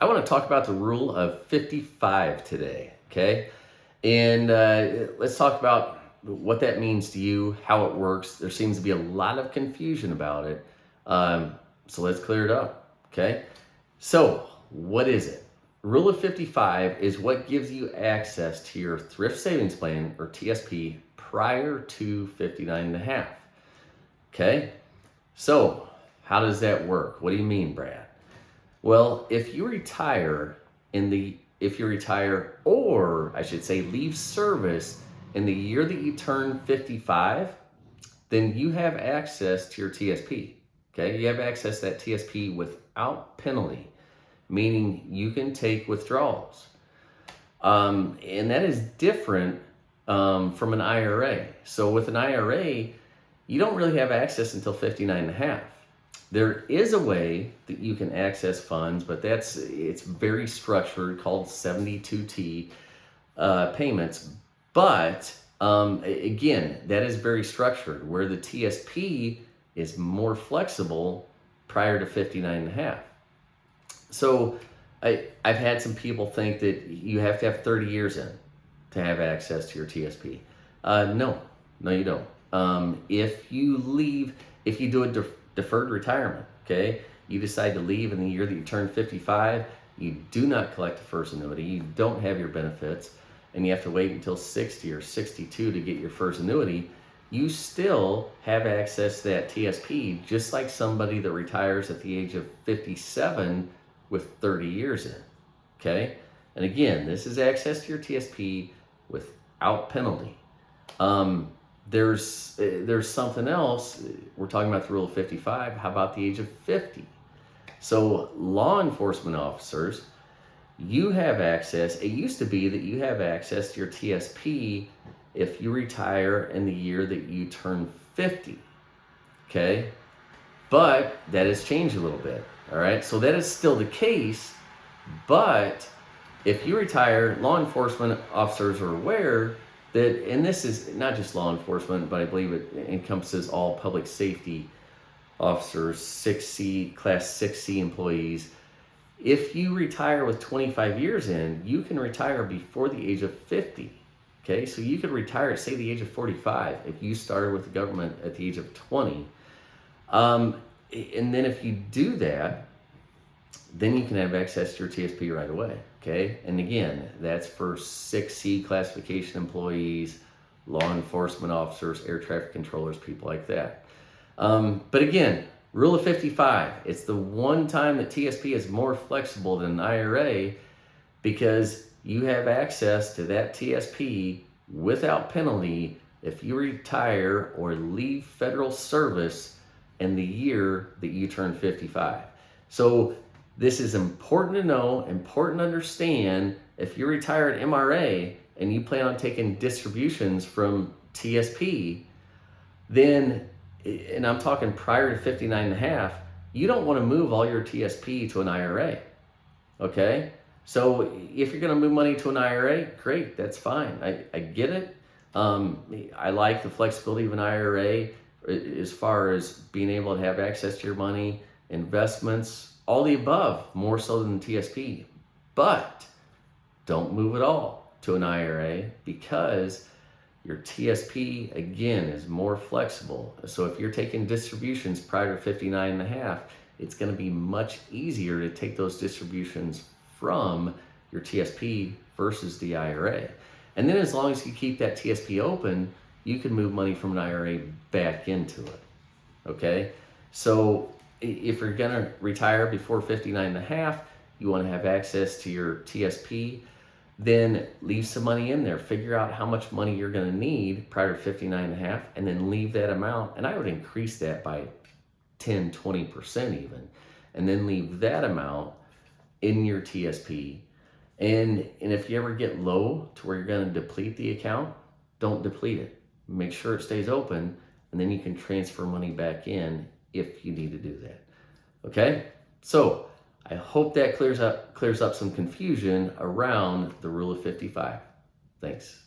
I want to talk about the rule of 55 today, okay? And let's talk about what that means to you, how it works. There seems to be a lot of confusion about it. So let's clear it up, okay? So, what is it? Rule of 55 is what gives you access to your thrift savings plan or TSP prior to 59 and a half. Okay? So, how does that work? What do you mean, Brad? Well, if you retire, or I should say leave service in the year that you turn 55, then you have access to your TSP. Okay? You have access to that TSP without penalty, meaning you can take withdrawals. And that is different from an IRA. So with an IRA, you don't really have access until 59 and a half. There is a way that you can access funds, but it's very structured, called 72T payments. But again, that is very structured, where the TSP is more flexible prior to 59 and a half. So I've had some people think that you have to have 30 years in to have access to your TSP. No, you don't. If you do a deferred retirement, okay, you decide to leave in the year that you turn 55, you do not collect a FERS annuity, you don't have your benefits, and you have to wait until 60 or 62 to get your FERS annuity, you still have access to that TSP, just like somebody that retires at the age of 57 with 30 years in, okay? And again, this is access to your TSP without penalty. There's something else. We're talking about the rule of 55. How about the age of 50? So law enforcement officers, you have access. It used to be that you have access to your TSP if you retire in the year that you turn 50, okay? But that has changed a little bit, all right? So that is still the case, but if you retire, law enforcement officers are aware that, and this is not just law enforcement, but I believe it encompasses all public safety officers, 6C, class 6C employees. If you retire with 25 years in, you can retire before the age of 50. Okay, so you could retire at, say, the age of 45 if you started with the government at the age of 20. And then if you do that, then you can have access to your TSP right away, okay? And again, that's for 6C classification employees, law enforcement officers, air traffic controllers, people like that. But again, rule of 55, it's the one time that TSP is more flexible than an IRA because you have access to that TSP without penalty if you retire or leave federal service in the year that you turn 55. So this is important to know, important to understand. If you retire at MRA and you plan on taking distributions from TSP, then, and I'm talking prior to 59 and a half, you don't want to move all your TSP to an IRA, okay? So if you're going to move money to an IRA, great, that's fine. I get it. I like the flexibility of an IRA as far as being able to have access to your money, investments, all the above, more so than the TSP. But don't move it all to an IRA because your TSP, again, is more flexible. So if you're taking distributions prior to 59 and a half, it's going to be much easier to take those distributions from your TSP versus the IRA. And then as long as you keep that TSP open, you can move money from an IRA back into it, okay? So if you're gonna retire before 59 and a half, you wanna have access to your TSP, then leave some money in there. Figure out how much money you're gonna need prior to 59 and a half, and then leave that amount. And I would increase that by 10, 20% even, and then leave that amount in your TSP. And if you ever get low to where you're gonna deplete the account, don't deplete it. Make sure it stays open, and then you can transfer money back in if you need to do that. Okay? So I hope that clears up some confusion around the rule of 55. Thanks.